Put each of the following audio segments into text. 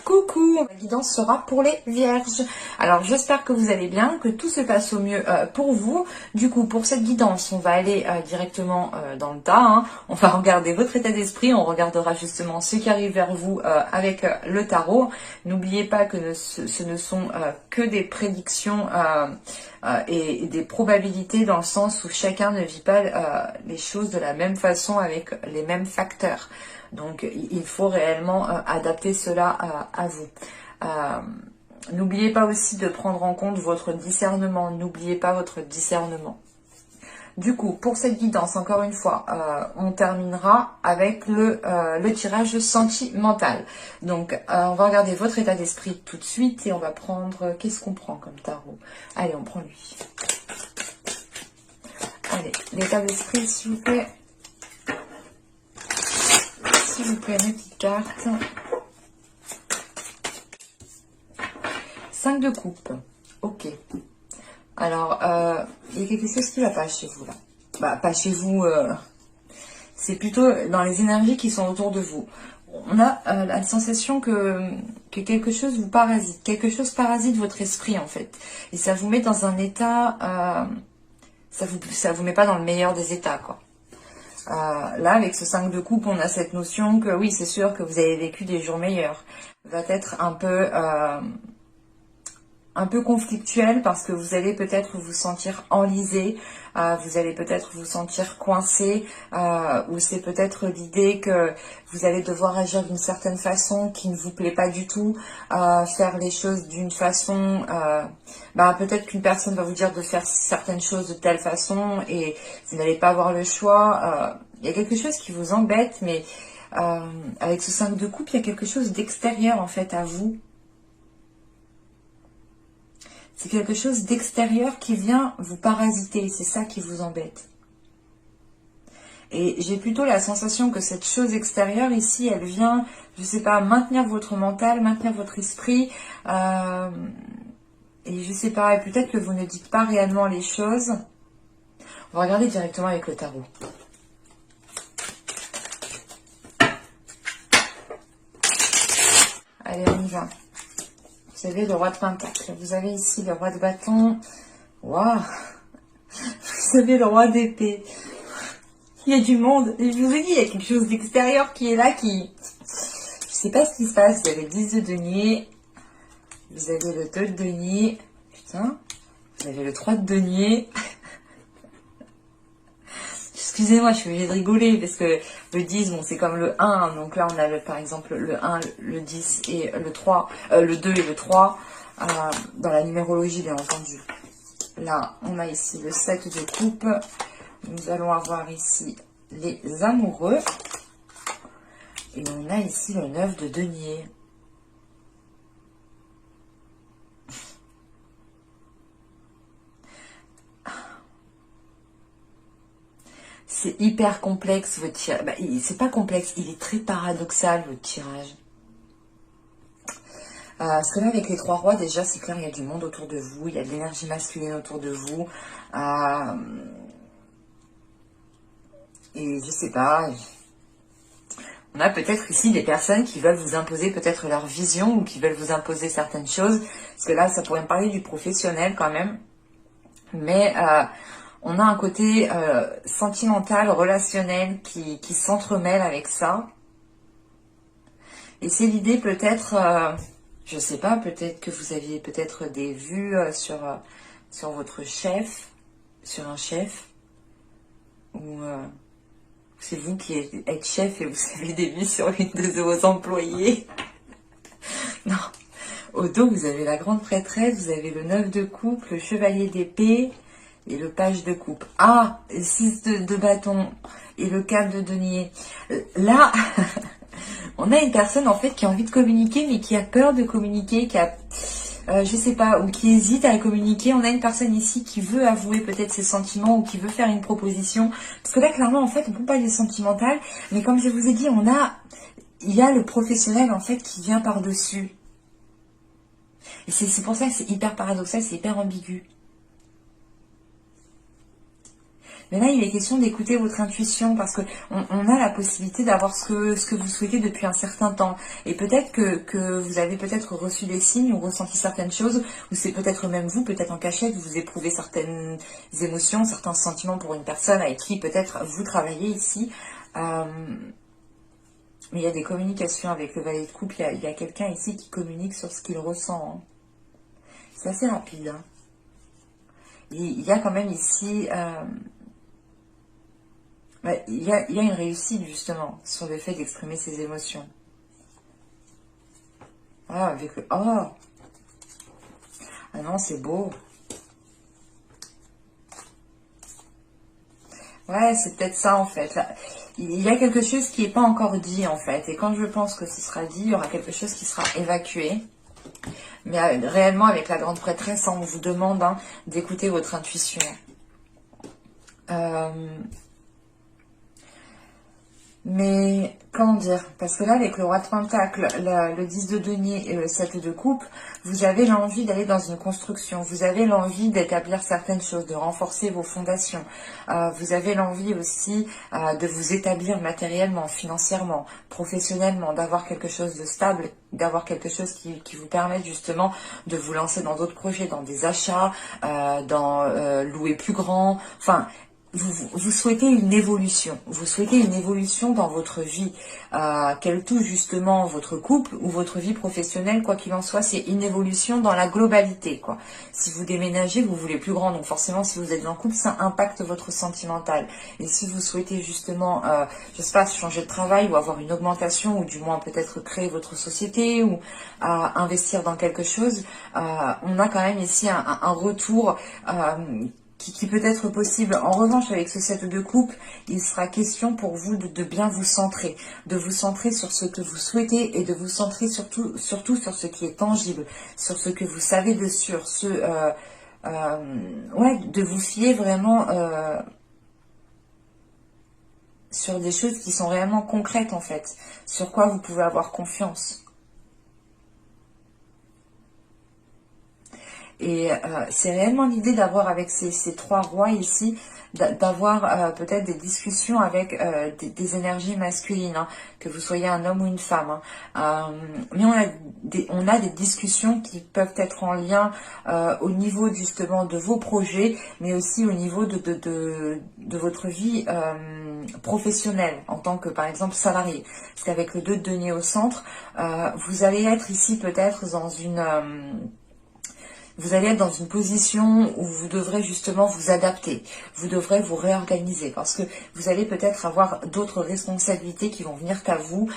Coucou, la guidance sera pour les vierges. Alors j'espère que vous allez bien, que tout se passe au mieux pour vous. Du coup, pour cette guidance, on va aller directement dans le tas. Hein. On va regarder votre état d'esprit, on regardera justement ce qui arrive vers vous avec le tarot. N'oubliez pas que ce ne sont que des prédictions et des probabilités, dans le sens où chacun ne vit pas les choses de la même façon avec les mêmes facteurs. Donc il faut réellement adapter cela à vous. N'oubliez pas aussi de prendre en compte votre discernement. N'oubliez pas votre discernement. Du coup, pour cette guidance, encore une fois, on terminera avec le tirage sentimental. Donc, on va regarder votre état d'esprit tout de suite et on va prendre... Qu'est-ce qu'on prend comme tarot? Allez, on prend lui. Allez, l'état d'esprit, s'il vous plaît. S'il vous plaît, mes petites cartes. 5 de coupe. Ok. Alors, il y a quelque chose qui ne va pas chez vous, là. Bah, pas chez vous. C'est plutôt dans les énergies qui sont autour de vous. On a la sensation que quelque chose vous parasite. Quelque chose parasite votre esprit, en fait. Et ça vous met dans un état... ça vous met pas dans le meilleur des états, quoi. Là, avec ce 5 de coupe, on a cette notion que oui, c'est sûr que vous avez vécu des jours meilleurs. Va être un peu conflictuel parce que vous allez peut-être vous sentir enlisé, vous allez peut-être vous sentir coincé, ou c'est peut-être l'idée que vous allez devoir agir d'une certaine façon qui ne vous plaît pas du tout, faire les choses d'une façon... peut-être qu'une personne va vous dire de faire certaines choses de telle façon et vous n'allez pas avoir le choix. Il y a quelque chose qui vous embête, mais avec ce 5 de coupe, il y a quelque chose d'extérieur en fait à vous. C'est quelque chose d'extérieur qui vient vous parasiter, c'est ça qui vous embête. Et j'ai plutôt la sensation que cette chose extérieure ici, elle vient, je sais pas, maintenir votre mental, maintenir votre esprit. Et je sais pas, et peut-être que vous ne dites pas réellement les choses. On va regarder directement avec le tarot. Allez, on y va. Vous avez le roi de pentacle. Vous avez ici le roi de bâton. Waouh! Vous avez le roi d'épée. Il y a du monde. Et je vous ai dit, il y a quelque chose d'extérieur qui est là, qui... Je sais pas ce qui se passe. Vous avez le 10 de denier. Vous avez le 2 de denier. Putain. Vous avez le 3 de denier. Excusez-moi, je suis obligée de rigoler parce que le 10, bon, c'est comme le 1. Donc là, on a par exemple le 1, le 10 et le 3, le 2 et le 3 dans la numérologie, bien entendu. Là, on a ici le 7 de coupe. Nous allons avoir ici les amoureux. Et on a ici le 9 de denier. C'est hyper complexe votre tirage. C'est pas complexe, il est très paradoxal votre tirage. Parce que là, avec les 3 rois, déjà, c'est clair, il y a du monde autour de vous, il y a de l'énergie masculine autour de vous. Et je sais pas, on a peut-être ici des personnes qui veulent vous imposer peut-être leur vision ou qui veulent vous imposer certaines choses. Parce que là, ça pourrait me parler du professionnel quand même. Mais... on a un côté sentimental, relationnel qui s'entremêle avec ça. Et c'est l'idée peut-être, je sais pas, peut-être que vous aviez peut-être des vues sur votre chef, sur un chef. Ou c'est vous qui êtes chef et vous avez des vues sur une de vos employés. Non. Au dos, vous avez la grande prêtresse, vous avez le 9 de coupe, le chevalier d'épée... et le page de coupe. Ah, 6 de bâton et le 4 de denier. Là, on a une personne en fait qui a envie de communiquer, mais qui a peur de communiquer, qui a, je sais pas, ou qui hésite à communiquer. On a une personne ici qui veut avouer peut-être ses sentiments ou qui veut faire une proposition. Parce que là, clairement, en fait, on peut pas aller sentimental, mais comme je vous ai dit, il y a le professionnel en fait qui vient par-dessus. Et c'est pour ça que c'est hyper paradoxal, c'est hyper ambigu. Mais là, il est question d'écouter votre intuition parce que on a la possibilité d'avoir ce que vous souhaitez depuis un certain temps. Et peut-être que vous avez peut-être reçu des signes ou ressenti certaines choses, ou c'est peut-être même vous, peut-être en cachette, vous éprouvez certaines émotions, certains sentiments pour une personne avec qui peut-être vous travaillez ici. Mais il y a des communications avec le valet de coupe, il y a quelqu'un ici qui communique sur ce qu'il ressent. Hein. C'est assez rapide. Hein. Il y a quand même ici... il y a une réussite justement sur le fait d'exprimer ses émotions. Ah, avec le... Oh! Ah non, c'est beau. Ouais, c'est peut-être ça en fait. Là, il y a quelque chose qui n'est pas encore dit en fait. Et quand je pense que ce sera dit, il y aura quelque chose qui sera évacué. Mais réellement, avec la grande prêtresse, on vous demande hein, d'écouter votre intuition. Mais, comment dire, parce que là, avec le roi de Pentacle, le 10 de denier et le 7 de coupe, vous avez l'envie d'aller dans une construction, vous avez l'envie d'établir certaines choses, de renforcer vos fondations, vous avez l'envie aussi de vous établir matériellement, financièrement, professionnellement, d'avoir quelque chose de stable, d'avoir quelque chose qui vous permette justement de vous lancer dans d'autres projets, dans des achats, dans louer plus grand, enfin... Vous souhaitez une évolution. Vous souhaitez une évolution dans votre vie, qu'elle touche justement votre couple ou votre vie professionnelle, quoi qu'il en soit, c'est une évolution dans la globalité, quoi. Si vous déménagez, vous voulez plus grand, donc forcément, si vous êtes en couple, ça impacte votre sentimental. Et si vous souhaitez justement, je sais pas, changer de travail ou avoir une augmentation, ou du moins peut-être créer votre société ou investir dans quelque chose, on a quand même ici un retour qui peut être possible. En revanche, avec ce 7 de coupe, il sera question pour vous de bien vous centrer, de vous centrer sur ce que vous souhaitez et de vous centrer surtout sur ce qui est tangible, sur ce que vous savez de sûr, ouais, de vous fier vraiment sur des choses qui sont réellement concrètes en fait, sur quoi vous pouvez avoir confiance. Et c'est réellement l'idée d'avoir avec ces trois rois ici, d'avoir peut-être des discussions avec des énergies masculines, hein, que vous soyez un homme ou une femme. Hein. Mais on a des discussions qui peuvent être en lien au niveau justement de vos projets, mais aussi au niveau de votre vie professionnelle en tant que par exemple salarié. Parce qu'avec le 2 de denier au centre, vous allez être ici peut-être dans une... vous allez être dans une position où vous devrez justement vous adapter, vous devrez vous réorganiser parce que vous allez peut-être avoir d'autres responsabilités qui vont venir à vous.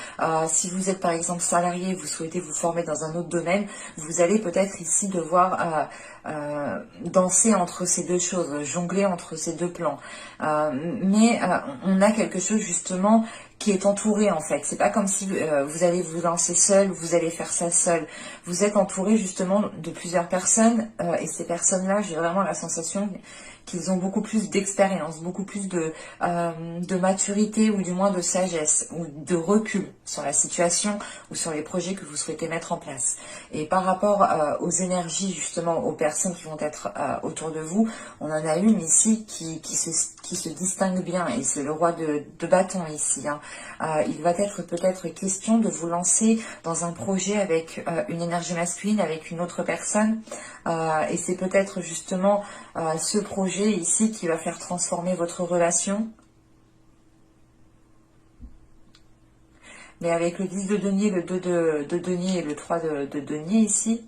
Si vous êtes par exemple salarié, vous souhaitez vous former dans un autre domaine, vous allez peut-être ici devoir danser entre ces deux choses, jongler entre ces deux plans. Mais on a quelque chose justement qui est entouré en fait. C'est pas comme si vous allez vous lancer seul, vous allez faire ça seul. Vous êtes entouré justement de plusieurs personnes et ces personnes-là, j'ai vraiment la sensation qu'ils ont beaucoup plus d'expérience, beaucoup plus de maturité ou du moins de sagesse ou de recul sur la situation ou sur les projets que vous souhaitez mettre en place. Et par rapport aux énergies justement, aux personnes qui vont être autour de vous, on en a une ici qui se distingue bien et c'est le roi de bâton ici. Hein. Il va être peut-être question de vous lancer dans un projet avec une énergie masculine, avec une autre personne et c'est peut-être justement ce projet ici qui va faire transformer votre relation. Mais avec le 10 de denier, le 2 de denier et le 3 de denier ici,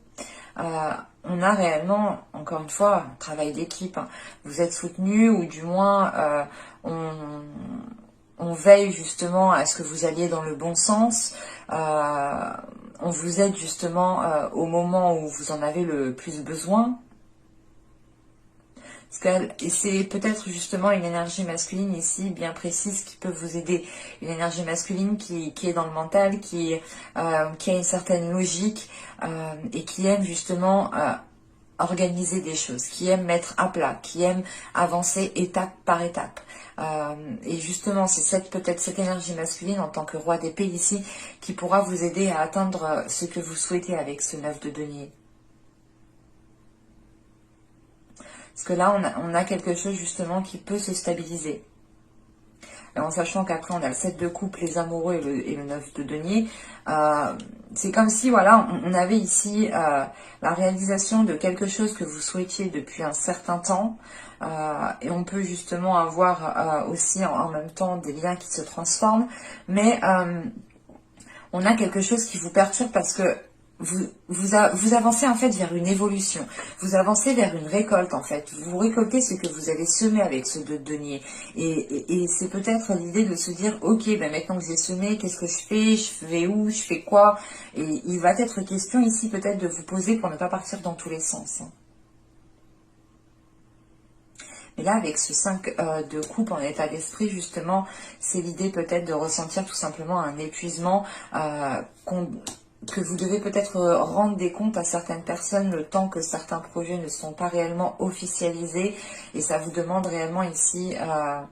on a réellement, encore une fois, un travail d'équipe. Hein. Vous êtes soutenu ou du moins on veille justement à ce que vous alliez dans le bon sens. On vous aide justement au moment où vous en avez le plus besoin. Et c'est peut-être justement une énergie masculine ici bien précise qui peut vous aider. Une énergie masculine qui est dans le mental, qui a une certaine logique et qui aime justement organiser des choses, qui aime mettre à plat, qui aime avancer étape par étape. Et justement, c'est peut-être cette énergie masculine en tant que roi d'épée ici qui pourra vous aider à atteindre ce que vous souhaitez avec ce 9 de denier. Parce que là, on a quelque chose justement qui peut se stabiliser. Et en sachant qu'après, on a le 7 de coupe, les amoureux et le 9 de denier. C'est comme si, voilà, on avait ici la réalisation de quelque chose que vous souhaitiez depuis un certain temps. Et on peut justement avoir aussi en même temps des liens qui se transforment. Mais on a quelque chose qui vous perturbe parce que vous avancez en fait vers une évolution. Vous avancez vers une récolte en fait. Vous récoltez ce que vous avez semé avec ce 2 de denier. Et c'est peut-être l'idée de se dire, ok, ben maintenant que j'ai semé, qu'est-ce que je vais où, je fais quoi? Et il va être question ici peut-être de vous poser pour ne pas partir dans tous les sens. Mais là, avec ce 5 de coupe en état d'esprit, justement, c'est l'idée peut-être de ressentir tout simplement un épuisement que vous devez peut-être rendre des comptes à certaines personnes le temps que certains projets ne sont pas réellement officialisés. Et ça vous demande réellement ici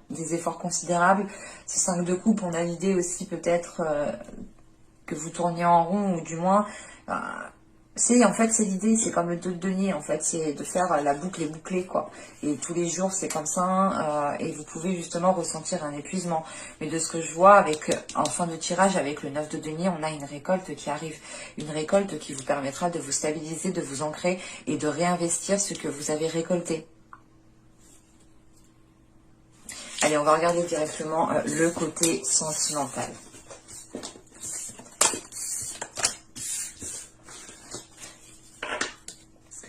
des efforts considérables. Ce 5 de coupe, on a l'idée aussi peut-être que vous tourniez en rond, ou du moins... en fait, c'est l'idée, c'est comme le 2 de denier, en fait, c'est de faire la boucle est bouclée, quoi. Et tous les jours, c'est comme ça, et vous pouvez justement ressentir un épuisement. Mais de ce que je vois, en fin de tirage, avec le 9 de denier, on a une récolte qui arrive. Une récolte qui vous permettra de vous stabiliser, de vous ancrer et de réinvestir ce que vous avez récolté. Allez, on va regarder directement le côté sentimental.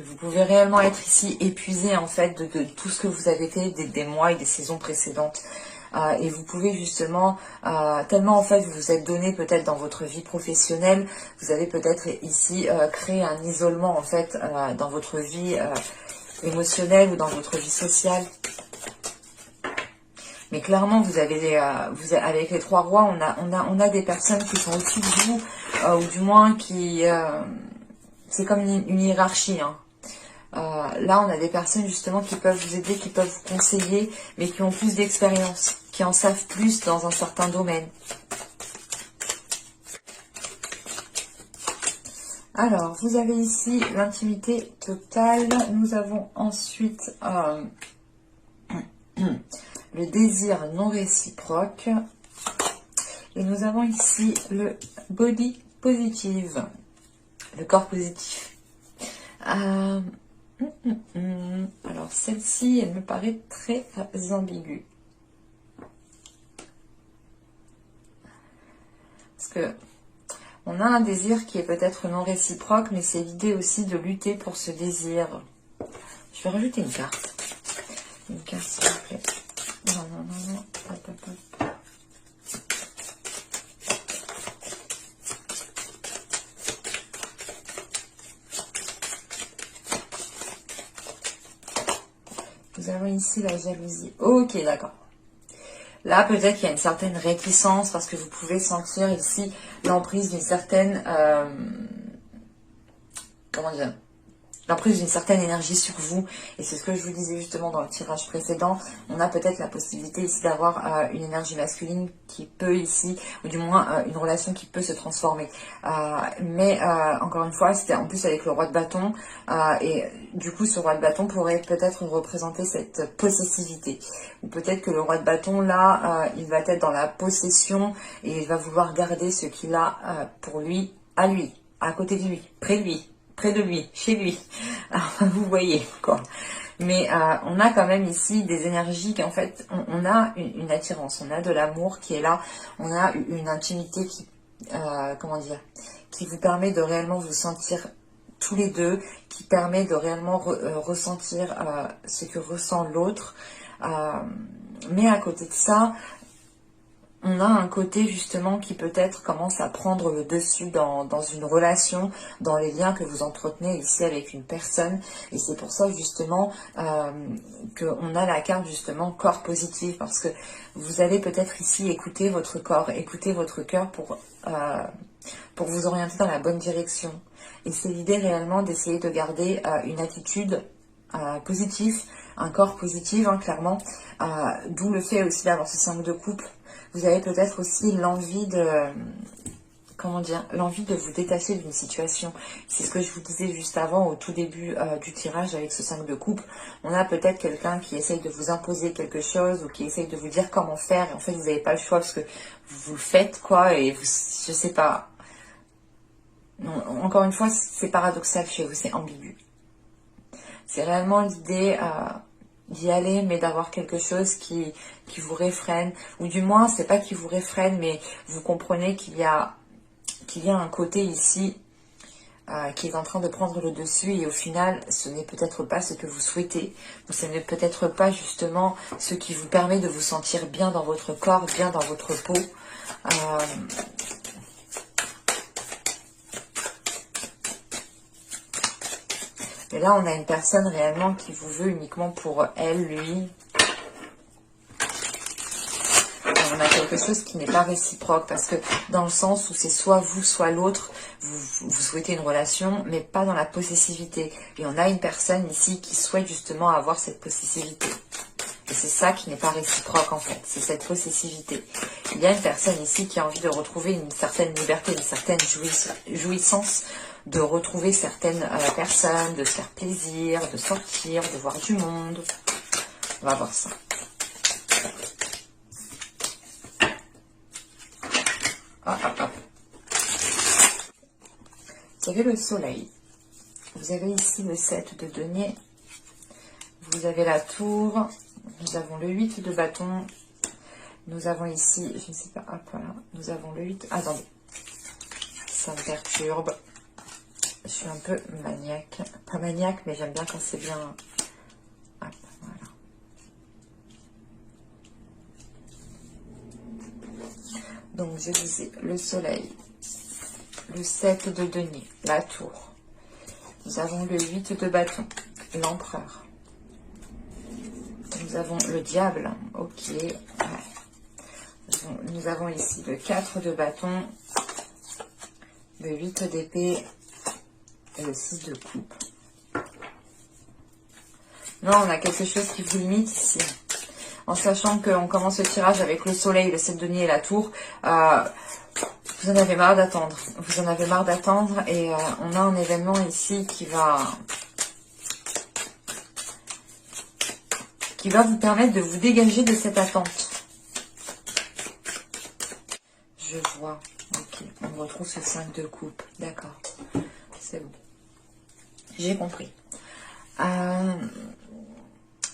Vous pouvez réellement être ici épuisé en fait de tout ce que vous avez fait des mois et des saisons précédentes. Et vous pouvez justement, tellement en fait vous vous êtes donné peut-être dans votre vie professionnelle, vous avez peut-être ici créé un isolement en fait dans votre vie émotionnelle ou dans votre vie sociale. Mais clairement, vous avez avec les 3 rois, on a des personnes qui sont au-dessus de vous, ou du moins qui... c'est comme une hiérarchie, hein. Là, on a des personnes justement qui peuvent vous aider, qui peuvent vous conseiller, mais qui ont plus d'expérience, qui en savent plus dans un certain domaine. Alors, vous avez ici l'intimité totale. Nous avons ensuite le désir non réciproque. Et nous avons ici le body positive, le corps positif. Alors, celle-ci, elle me paraît très ambiguë. Parce que on a un désir qui est peut-être non réciproque, mais c'est l'idée aussi de lutter pour ce désir. Je vais rajouter une carte. Une carte, s'il vous plaît. Non. Hop, hop, hop. Nous avons ici la jalousie. Ok, d'accord. Là, peut-être qu'il y a une certaine réticence parce que vous pouvez sentir ici l'emprise d'une certaine... comment dire, l'emprise d'une certaine énergie sur vous. Et c'est ce que je vous disais justement dans le tirage précédent. On a peut-être la possibilité ici d'avoir une énergie masculine qui peut ici, ou du moins une relation qui peut se transformer. Mais encore une fois, c'était en plus avec le roi de bâton. Et du coup, ce roi de bâton pourrait peut-être représenter cette possessivité. Ou peut-être que le roi de bâton, là, il va être dans la possession et il va vouloir garder ce qu'il a pour lui, à côté de lui, près de lui, chez lui. Vous voyez, quoi. Mais on a quand même ici des énergies qui, en fait, on a une attirance, on a de l'amour qui est là, on a une intimité qui, comment dire, qui vous permet de réellement vous sentir tous les deux, qui permet de réellement ressentir ce que ressent l'autre. Mais à côté de ça, on a un côté justement qui peut-être commence à prendre le dessus dans une relation, dans les liens que vous entretenez ici avec une personne. Et c'est pour ça justement qu'on a la carte justement corps positif, parce que vous allez peut-être ici écouter votre corps, écouter votre cœur pour vous orienter dans la bonne direction. Et c'est l'idée réellement d'essayer de garder une attitude positive, un corps positif, hein, clairement. D'où le fait aussi d'avoir ce 5 de coupe. Vous avez peut-être aussi l'envie de, comment dire, l'envie de vous détacher d'une situation. C'est ce que je vous disais juste avant, au tout début du tirage avec ce 5 de coupe. On a peut-être quelqu'un qui essaye de vous imposer quelque chose ou qui essaye de vous dire comment faire. Et en fait, vous n'avez pas le choix parce que vous le faites, quoi. Et vous, je sais pas. Non, encore une fois, c'est paradoxal chez vous, c'est ambigu. C'est réellement l'idée d'y aller, mais d'avoir quelque chose qui vous réfrène. Ou du moins, c'est pas qui vous réfrène, mais vous comprenez qu'il y a un côté ici qui est en train de prendre le dessus et au final, ce n'est peut-être pas ce que vous souhaitez. Ou ce n'est peut-être pas justement ce qui vous permet de vous sentir bien dans votre corps, bien dans votre peau. Et là, on a une personne réellement qui vous veut uniquement pour elle, lui. On a quelque chose qui n'est pas réciproque parce que dans le sens où c'est soit vous, soit l'autre, vous souhaitez une relation, mais pas dans la possessivité. Et on a une personne ici qui souhaite justement avoir cette possessivité. Et c'est ça qui n'est pas réciproque en fait, c'est cette possessivité. Il y a une personne ici qui a envie de retrouver une certaine liberté, une certaine jouissance, de retrouver certaines personnes, de se faire plaisir, de sortir, de voir du monde. On va voir ça. Ah, ah, ah. Vous avez le soleil. Vous avez ici le 7 de denier. Vous avez la tour. Nous avons le 8 de bâton. Nous avons ici, je ne sais pas, hop, voilà. Nous avons le 8. Attendez. Ça me perturbe. Je suis un peu maniaque. Pas maniaque, mais j'aime bien quand c'est bien. Hop, voilà. Donc, je disais le soleil. Le 7 de denier. La tour. Nous avons le 8 de bâton. L'empereur. Nous avons le diable. Ok. Ouais. Nous avons ici le 4 de bâton. Le 8 d'épée. Et le 6 de coupe. Non, on a quelque chose qui vous limite ici. En sachant qu'on commence le tirage avec le soleil, le 7 de denier et la tour. Vous en avez marre d'attendre. Vous en avez marre d'attendre. Et on a un événement ici qui va vous permettre de vous dégager de cette attente. Je vois. Ok. On retrouve ce 5 de coupe. D'accord. C'est bon. J'ai compris.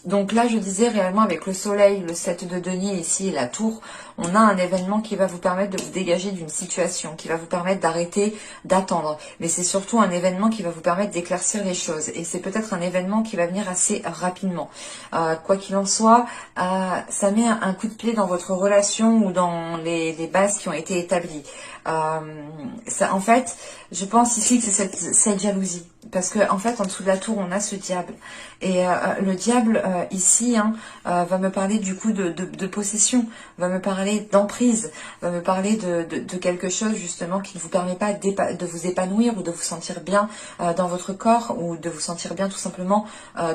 Donc là, je disais réellement avec le soleil, le 7 de denier ici et la tour, on a un événement qui va vous permettre de vous dégager d'une situation, qui va vous permettre d'arrêter d'attendre. Mais c'est surtout un événement qui va vous permettre d'éclaircir les choses. Et c'est peut-être un événement qui va venir assez rapidement. Quoi qu'il en soit, ça met un coup de pied dans votre relation ou dans les bases qui ont été établies. En fait, je pense ici que c'est cette jalousie. Parce que en fait, en dessous de la tour, on a ce diable. Et le diable, ici, va me parler du coup de possession, va me parler d'emprise, va me parler de quelque chose justement qui ne vous permet pas de vous épanouir ou de vous sentir bien dans votre corps ou de vous sentir bien tout simplement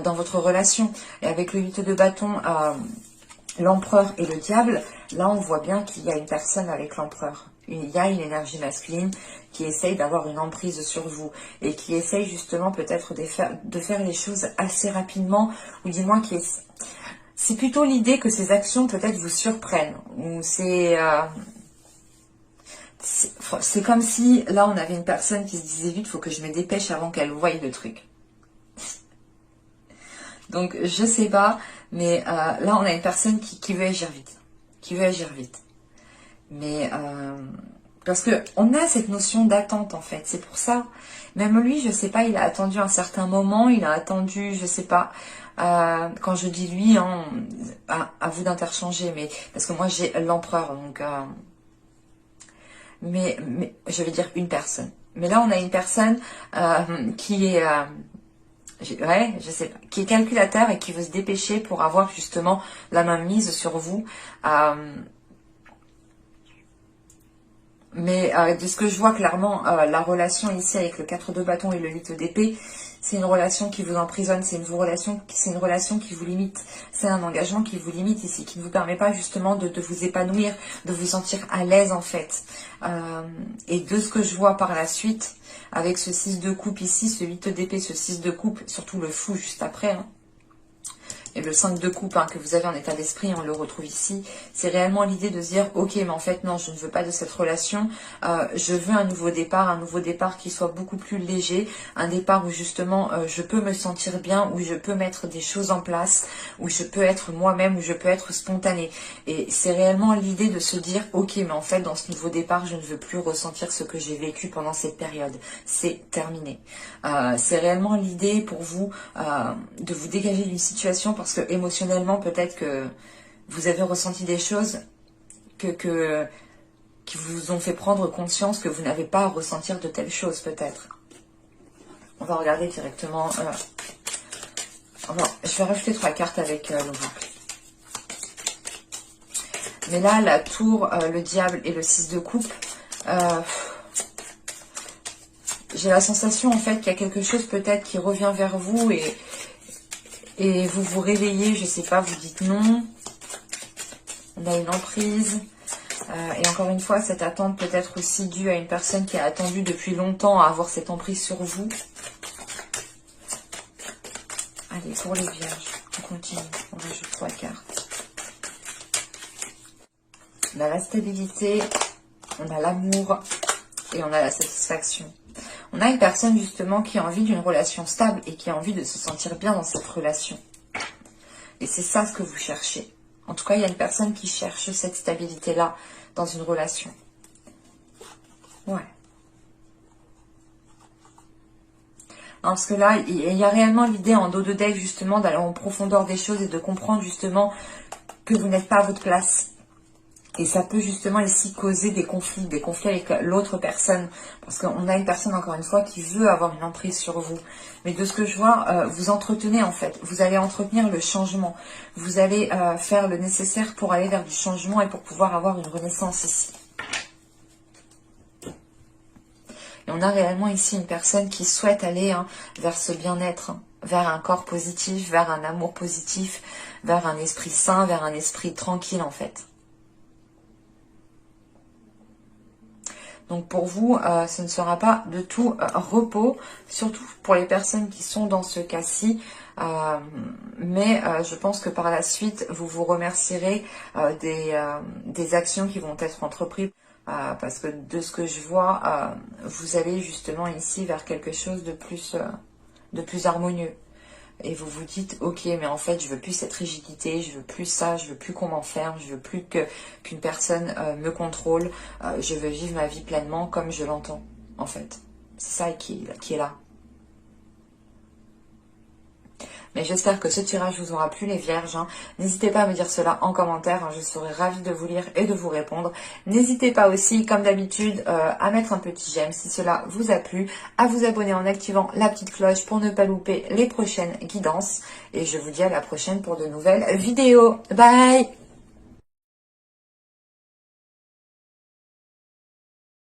dans votre relation. Et avec le 8 de bâton, l'empereur et le diable, là on voit bien qu'il y a une personne avec l'empereur. Il y a une énergie masculine qui essaye d'avoir une emprise sur vous et qui essaye justement peut-être de faire les choses assez rapidement ou du moins c'est plutôt l'idée que ces actions peut-être vous surprennent ou c'est comme si là on avait une personne qui se disait vite, faut que je me dépêche avant qu'elle voie le truc. Donc je sais pas, mais là on a une personne qui veut agir vite, mais parce que on a cette notion d'attente en fait, c'est pour ça. Même lui, je sais pas, il a attendu un certain moment, il a attendu, je sais pas. Quand je dis lui, à vous d'interchanger, mais parce que moi j'ai l'empereur, donc mais je vais dire une personne. Mais là on a une personne qui est ouais, je sais pas, qui est calculateur et qui veut se dépêcher pour avoir justement la main mise sur vous. Mais de ce que je vois clairement, la relation ici avec le 4 de bâton et le 8 d'épée, c'est une relation qui vous emprisonne, c'est une relation qui vous limite. C'est un engagement qui vous limite ici, qui ne vous permet pas justement de vous épanouir, de vous sentir à l'aise en fait. Et de ce que je vois par la suite, avec ce 6 de coupe ici, ce 8 d'épée, ce 6 de coupe, surtout le fou juste après, hein, et le 5 de coupe que vous avez en état d'esprit, on le retrouve ici, c'est réellement l'idée de se dire, ok, mais en fait, non, je ne veux pas de cette relation, je veux un nouveau départ qui soit beaucoup plus léger, un départ où justement, je peux me sentir bien, où je peux mettre des choses en place, où je peux être moi-même, où je peux être spontanée. Et c'est réellement l'idée de se dire, ok, mais en fait, dans ce nouveau départ, je ne veux plus ressentir ce que j'ai vécu pendant cette période. C'est terminé. C'est réellement l'idée pour vous de vous dégager d'une situation parce que émotionnellement, peut-être que vous avez ressenti des choses qui vous ont fait prendre conscience que vous n'avez pas à ressentir de telles choses, peut-être. On va regarder directement. Je vais rajouter 3 cartes avec le boucle. Mais là, la tour, le diable et le 6 de coupe, j'ai la sensation en fait qu'il y a quelque chose peut-être qui revient vers vous et vous vous réveillez, je sais pas, vous dites non. On a une emprise. Et encore une fois, cette attente peut être aussi due à une personne qui a attendu depuis longtemps à avoir cette emprise sur vous. Allez, pour les vierges, on continue. On rajoute 3 cartes. On a la stabilité, on a l'amour et on a la satisfaction. On a une personne justement qui a envie d'une relation stable et qui a envie de se sentir bien dans cette relation. Et c'est ça ce que vous cherchez. En tout cas, il y a une personne qui cherche cette stabilité-là dans une relation. Ouais. Non, parce que là, il y a réellement l'idée en dos de deck justement d'aller en profondeur des choses et de comprendre justement que vous n'êtes pas à votre place. Et ça peut justement ici causer des conflits avec l'autre personne. Parce qu'on a une personne, encore une fois, qui veut avoir une emprise sur vous. Mais de ce que je vois, vous entretenez en fait. Vous allez entretenir le changement. Vous allez faire le nécessaire pour aller vers du changement et pour pouvoir avoir une renaissance ici. Et on a réellement ici une personne qui souhaite aller vers ce bien-être, vers un corps positif, vers un amour positif, vers un esprit sain, vers un esprit tranquille en fait. Donc pour vous, ce ne sera pas de tout repos, surtout pour les personnes qui sont dans ce cas-ci. Mais je pense que par la suite, vous vous remercierez des actions qui vont être entreprises. Parce que de ce que je vois, vous allez justement ici vers quelque chose de plus harmonieux. Et vous vous dites, ok, mais en fait, je veux plus cette rigidité, je veux plus ça, je veux plus qu'on m'enferme, je veux plus qu'une personne me contrôle. Je veux vivre ma vie pleinement comme je l'entends, en fait. C'est ça qui est là. Mais j'espère que ce tirage vous aura plu les vierges. N'hésitez pas à me dire cela en commentaire. Je serai ravie de vous lire et de vous répondre. N'hésitez pas aussi, comme d'habitude, à mettre un petit j'aime si cela vous a plu. À vous abonner en activant la petite cloche pour ne pas louper les prochaines guidances. Et je vous dis à la prochaine pour de nouvelles vidéos. Bye!